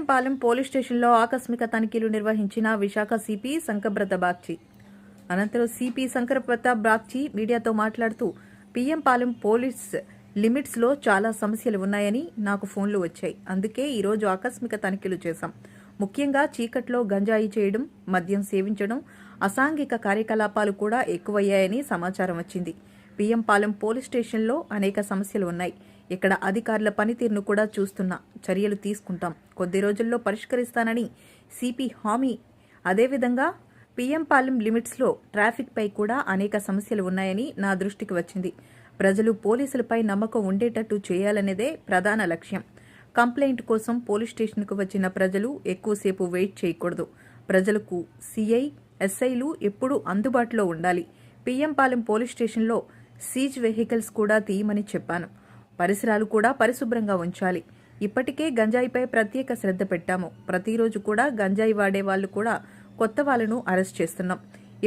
Palem police స్టేషన్లో ఆకస్మిక తనిఖీలు నిర్వహించిన విశాఖ సిపి శంకరబ్రత బాగ్చి. అనంతరం సిపి శంకరబ్రత బాగ్చి మీడియాతో మాట్లాడుతూ పాలెం పోలీస్ లిమిట్స్లో చాలా సమస్యలు ఉన్నాయని నాకు ఫోన్లు వచ్చాయి. అందుకే ఈరోజు ఆకస్మిక తనిఖీలు చేశాం. ముఖ్యంగా చీకట్లో గంజాయి చేయడం, మద్యం సేవించడం, అసాంఘిక కార్యకలాపాలు కూడా ఎక్కువయ్యాయని సమాచారం వచ్చింది. పాలెం పోలీస్ స్టేషన్లో అనేక సమస్యలు ఉన్నాయి. ఇక్కడ అధికారుల పనితీరును కూడా చూస్తున్నా, చర్యలు తీసుకుంటాం, కొద్ది రోజుల్లో పరిష్కరిస్తానని సిపి హామీ. అదేవిధంగా పాలెం లిమిట్స్లో ట్రాఫిక్ పై కూడా అనేక సమస్యలు ఉన్నాయని నా దృష్టికి వచ్చింది. ప్రజలు పోలీసులపై నమ్మకం ఉండేటట్టు చేయాలనేదే ప్రధాన లక్ష్యం. కంప్లైంట్ కోసం పోలీస్ స్టేషన్కు వచ్చిన ప్రజలు ఎక్కువసేపు వెయిట్ చేయకూడదు. ప్రజలకు సిఐ, ఎస్ఐలు ఎప్పుడూ అందుబాటులో ఉండాలి. పాలెం పోలీస్ స్టేషన్లో సీజ్ వెహికల్స్ కూడా తీయమని చెప్పాను. పరిసరాలు కూడా పరిశుభ్రంగా ఉంచాలి. ఇప్పటికే గంజాయిపై ప్రత్యేక శ్రద్ధ పెట్టాము. ప్రతిరోజు కూడా గంజాయి వాడే వాళ్ళు కూడా కొత్త వాళ్ళను అరెస్ట్ చేస్తున్నాం.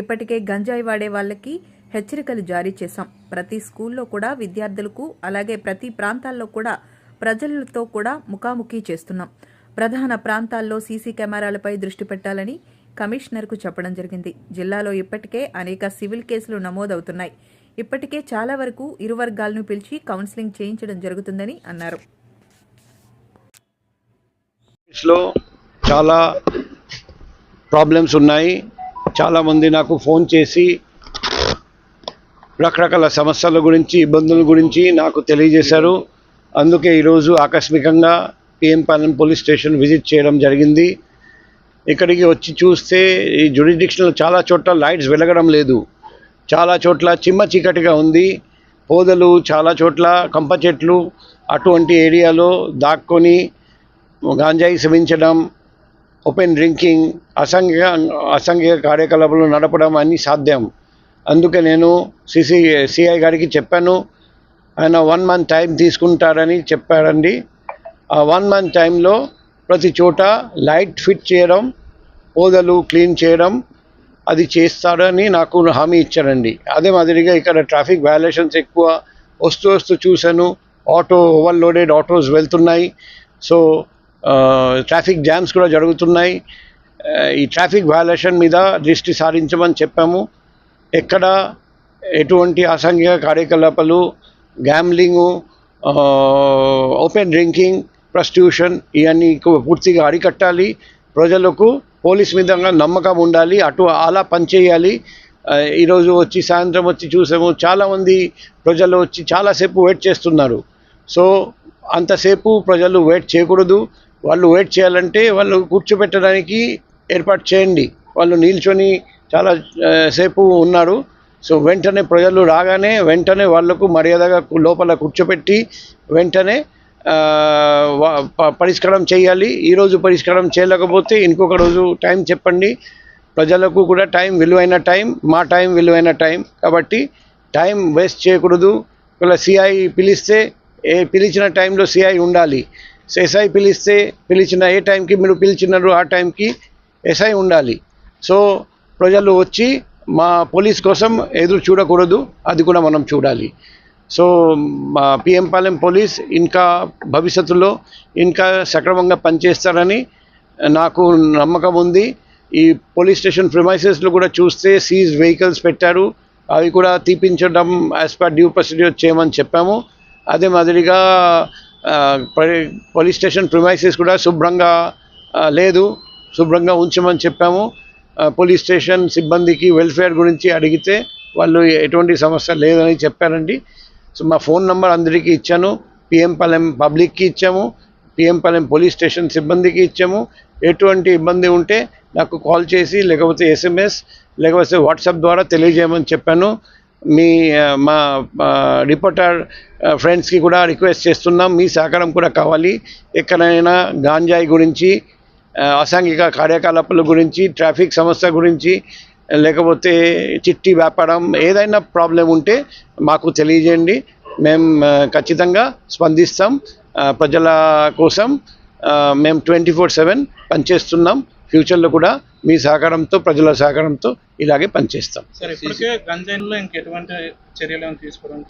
ఇప్పటికే గంజాయి వాడే వాళ్ళకి హెచ్చరికలు జారీ చేశాం. ప్రతి స్కూల్లో కూడా విద్యార్థులకు, అలాగే ప్రతి ప్రాంతాల్లో కూడా ప్రజలతో కూడా ముఖాముఖి చేస్తున్నాం. ప్రధాన ప్రాంతాల్లో సీసీ కెమెరాలపై దృష్టి పెట్టాలని కమిషనర్కు చెప్పడం జరిగింది. జిల్లాలో ఇప్పటికే అనేక సివిల్ కేసులు నమోదవుతున్నాయి. ఇప్పటికే చాలా వరకు ఇరు వర్గాలను పిలిచి కౌన్సిలింగ్ చేయించడం జరుగుతుందని అన్నారు. చాలా ప్రాబ్లమ్స్ ఉన్నాయి. చాలామంది నాకు ఫోన్ చేసి రకరకాల సమస్యల గురించి, ఇబ్బందుల గురించి నాకు తెలియజేశారు. అందుకే ఈరోజు ఆకస్మికంగా పాలెం పోలీస్ స్టేషన్ విజిట్ చేయడం జరిగింది. ఇక్కడికి వచ్చి చూస్తే ఈ జ్యురిడిక్షన్లో చాలా చోట్ల లైట్స్ వెలగడం లేదు. చాలా చోట్ల చిమ్మ చీకటిగా ఉంది. పోదలు, చాలా చోట్ల కంప చెట్లు, అటువంటి ఏరియాలో దాక్కొని గాంజాయి సేవించడం, ఓపెన్ డ్రింకింగ్, అసాంఘిక కార్యకలాపాలు నడపడం అన్నీ సాధ్యం. అందుకే నేను సిఐ గారికి చెప్పాను. ఆయన 1 month టైం తీసుకుంటారని చెప్పారండి. ఆ 1 month టైంలో ప్రతి చోట లైట్ ఫిట్ చేయడం, పోదలు క్లీన్ చేయడం అది చేస్తారని నాకు హామీ ఇచ్చారండి. అదే మాదిరిగా ఇక్కడ ట్రాఫిక్ వయలేషన్స్ ఎక్కువ వస్తూ చూశాను. ఓవర్లోడెడ్ ఆటోస్ వెళ్తున్నాయి. సో ట్రాఫిక్ జామ్స్ కూడా జరుగుతున్నాయి. ఈ ట్రాఫిక్ వయలేషన్ మీద దృష్టి సారించమని చెప్పాము. ఎక్కడ ఎటువంటి అసాంఘిక కార్యకలాపాలు, గ్యాంబ్లింగు, ఓపెన్ డ్రింకింగ్, ప్రాస్టిట్యూషన్ ఇవన్నీ పూర్తిగా అరికట్టాలి. ప్రజలకు పోలీస్ మీద నమ్మకం ఉండాలి. అలా పనిచేయాలి. ఈరోజు వచ్చి సాయంత్రం వచ్చి చూసాము, చాలామంది ప్రజలు వచ్చి చాలాసేపు వెయిట్ చేస్తున్నారు. సో అంతసేపు ప్రజలు వెయిట్ చేయకూడదు. వాళ్ళు వెయిట్ చేయాలంటే వాళ్ళు కూర్చోబెట్టడానికి ఏర్పాటు చేయండి. వాళ్ళు నిల్చొని చాలా సేపు ఉన్నారు. సో వెంటనే ప్రజలు రాగానే వెంటనే వాళ్లకు మర్యాదగా లోపల కూర్చోబెట్టి వెంటనే పరిష్కారం చేయాలి. ఈరోజు పరిష్కారం చేయలేకపోతే ఇంకొక రోజు టైం చెప్పండి. ప్రజలకు కూడా టైం విలువైన టైం, మా టైం విలువైన టైం. కాబట్టి టైం వేస్ట్ చేయకూడదు. ఒకవేళ సిఐ పిలిస్తే పిలిచిన టైంలో సిఐ ఉండాలి. ఎస్ఐ పిలిచిన ఏ టైంకి మీరు పిలిచినారు ఆ టైంకి ఎస్ఐ ఉండాలి. సో ప్రజలు వచ్చి మా పోలీస్ కోసం ఎదురు చూడకూడదు. అది కూడా మనం చూడాలి. సో మా పాలెం పోలీస్ ఇంకా భవిష్యత్తులో ఇంకా సక్రమంగా పనిచేస్తారని నాకు నమ్మకం ఉంది. ఈ పోలీస్ స్టేషన్ ప్రిమైసెస్లో కూడా చూస్తే సీజ్ వెహికల్స్ పెట్టారు. అవి కూడా తీపించడం యాజ్ పర్ డ్యూ ప్రొసీడ్యూర్ చేయమని చెప్పాము. అదే మాదిరిగా పోలీస్ స్టేషన్ ప్రిమైసెస్ కూడా శుభ్రంగా ఉంచమని చెప్పాము. పోలీస్ స్టేషన్ సిబ్బందికి వెల్ఫేర్ గురించి అడిగితే వాళ్ళు ఎటువంటి సమస్య లేదని చెప్పారండి. సో మా ఫోన్ నెంబర్ అందరికీ ఇచ్చాను. పాలెం పబ్లిక్కి ఇచ్చాము, పాలెం పోలీస్ స్టేషన్ సిబ్బందికి ఇచ్చాము. ఎటువంటి ఇబ్బంది ఉంటే నాకు కాల్ చేసి, లేకపోతే SMS, లేకపోతే వాట్సాప్ ద్వారా తెలియజేయమని చెప్పాను. మా రిపోర్టర్ ఫ్రెండ్స్కి కూడా రిక్వెస్ట్ చేస్తున్నాం, మీ సహకారం కూడా కావాలి. ఎక్కడైనా గాంజాయి గురించి, అసాంఘిక కార్యకలాపాల గురించి, ట్రాఫిక్ సమస్య గురించి, లేకపోతే చిట్టి వ్యాపారం, ఏదైనా ప్రాబ్లం ఉంటే మాకు తెలియజేయండి. మేము ఖచ్చితంగా స్పందిస్తాం. ప్రజల కోసం మేము 24/7 పనిచేస్తున్నాం. ఫ్యూచర్లో కూడా మీ సహకారంతో, ప్రజల సహకారంతో ఇలాగే పనిచేస్తాం. సార్, ఇప్పటికే గంజాయిలో ఇంకెటువంటి చర్యలు తీసుకోవడం